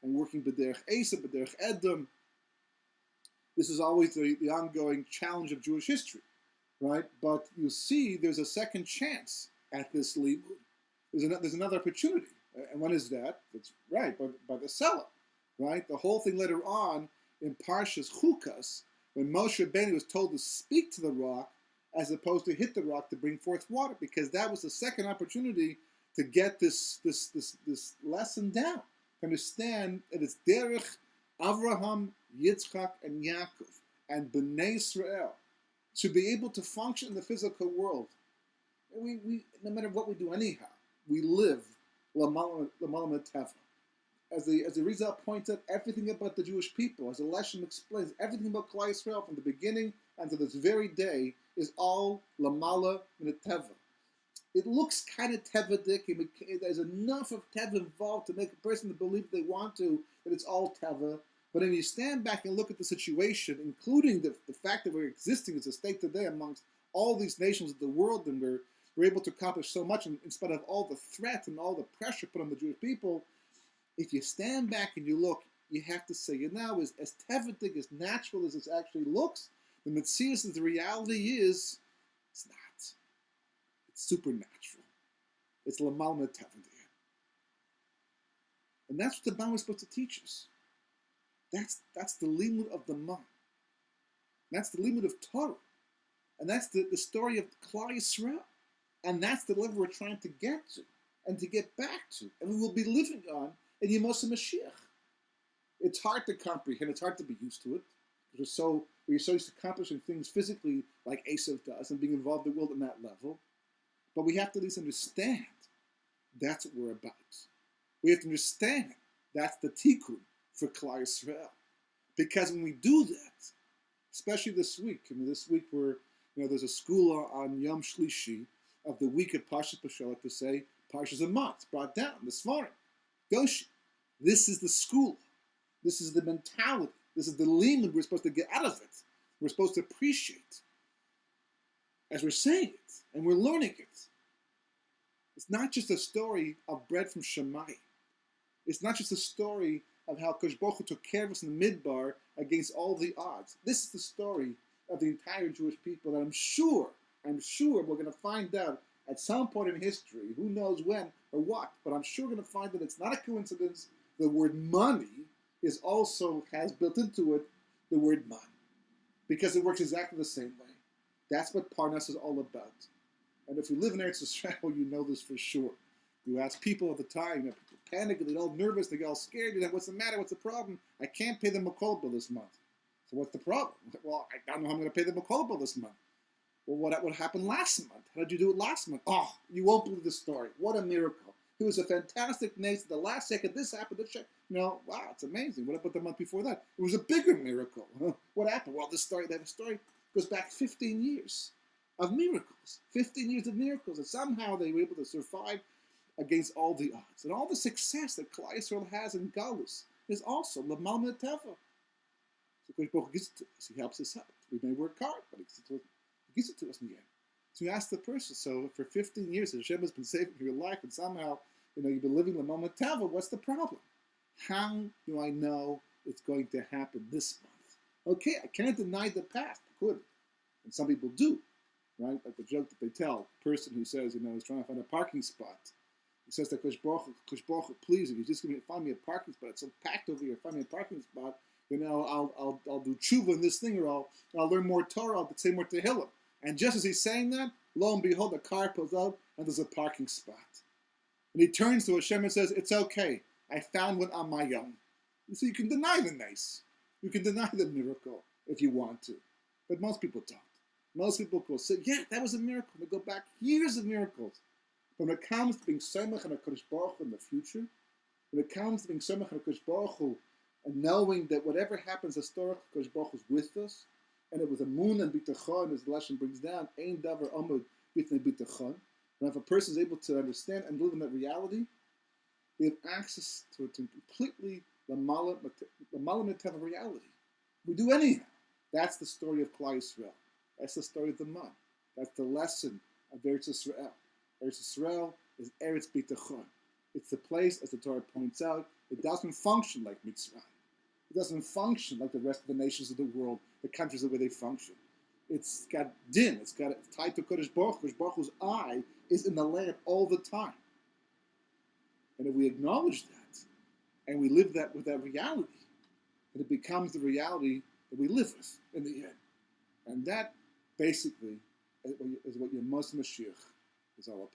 and working b'derech Esa, b'derech Edom. This is always the ongoing challenge of Jewish history, right? But you see there's a second chance at this limud. There's another opportunity. And when is that? That's right, by the Selah, right? The whole thing later on in Parshas Chukas, when Moshe Rabbeinu was told to speak to the rock as opposed to hit the rock to bring forth water, because that was the second opportunity to get this lesson down, to understand that it's derech Avraham, Yitzchak, and Yaakov, and Bnei Israel, to be able to function in the physical world. We no matter what we do anyhow, we live Lamala Teva. As the Rizal points out, everything about the Jewish people, as the Leshem explains, everything about Klal Yisrael from the beginning until this very day is all Lamala Teva. It looks kind of Tevadik. There's enough of Teva involved to make a person to believe they want to, that it's all Teva. But when you stand back and look at the situation, including the fact that we're existing as a state today amongst all these nations of the world, and we're able to accomplish so much in spite of all the threat and all the pressure put on the Jewish people, if you stand back and you look, you have to say, as Tevadik, as natural as this actually looks, the Metzius, the reality is, it's not. It's supernatural. It's Lamal Teva. And that's what the Bible is supposed to teach us. That's the limud of the man. That's the limud of Torah. And that's the story of Klal Yisrael. And that's the level we're trying to get to and to get back to. And we will be living on in Yemos HaMashiach. It's hard to comprehend. It's hard to be used to it. We're so used to accomplishing things physically like Esav does and being involved in the world on that level. But we have to at least understand that's what we're about. We have to understand that's the tikkun for Klal Yisrael. Because when we do that, especially this week, this week there's a school on Yom Shlishi of the week of Parashas Beshallach to say Parashas Amat. It's brought down this morning. Goshi. This is the school. This is the mentality. This is the limud we're supposed to get out of it. We're supposed to appreciate as we're saying it and we're learning it. It's not just a story of bread from Shammai. It's not just a story of how Kosh Baruch Hu took care of us in the Midbar against all the odds. This is the story of the entire Jewish people that I'm sure we're going to find out at some point in history, who knows when or what, but I'm sure we're going to find that it's not a coincidence. The word money has built into it the word man, because it works exactly the same way. That's what Parnas is all about. And if you live in Eretz Yisrael, you know this for sure. You ask people at the time, people panic, they get all nervous, they get all scared. What's the matter? What's the problem? I can't pay the Makol bill this month. So what's the problem? Well, I don't know how I'm going to pay the Makol bill this month. Well, what happened last month? How did you do it last month? Oh, you won't believe the story. What a miracle. It was a fantastic nace. At the last second, this happened. Wow, it's amazing. What about the month before that? It was a bigger miracle. What happened? Well, that story goes back 15 years of miracles. 15 years of miracles. And somehow they were able to survive against all the odds. And all the success that Klal Yisrael has in Galus is also Lamal Teva. So Kosh Baruch Hu gives it to us. He helps us out. We may work hard, but he gives it to us in the end. So you ask the person, so for 15 years, Hashem has been saving your life, and somehow, you've been living Lamal Teva, what's the problem? How do I know it's going to happen this month? Okay, I can't deny the past. I could. And some people do, right? Like the joke that they tell, the person who says, is trying to find a parking spot. He says to Kosh Baruch Hu, please, if you're just going to find me a parking spot, it's so packed over here, find me a parking spot, I'll do tshuva in this thing, or I'll learn more Torah, I'll say more Tehillim. And just as he's saying that, lo and behold, a car pulls out, and there's a parking spot. And he turns to Hashem and says, it's okay, I found one on my own. So you can deny the nace. You can deny the miracle if you want to. But most people don't. Most people will say, yeah, that was a miracle. They go back years of miracles. But when it comes to being Semach and HaKadosh Baruch Hu in the future, when it comes to being Semach and HaKadosh Baruch Hu, and knowing that whatever happens historically, HaKadosh Baruch Hu is with us, and it was a moon and bitachon, as the Lashon brings down, ein davar amud b'tnei bitachon. And if a person is able to understand and live in that reality, they have access to a completely Lamala Teva reality. We do anyhow. That's the story of Klal Yisrael. That's the story of the man. That's the lesson of Eretz Yisrael. Eretz Yisrael is Eretz Bitachon. It's the place, as the Torah points out, It doesn't function like Mitzrayim. It doesn't function like the rest of the nations of the world, the countries the way they function. It's got din. It's tied to Kodesh Baruch Hu. Kodesh Baruch Hu's eye is in the land all the time. And if we acknowledge that, and we live that with that reality, then it becomes the reality that we live with in the end. And that basically is what your Muslim Mashiach is all about.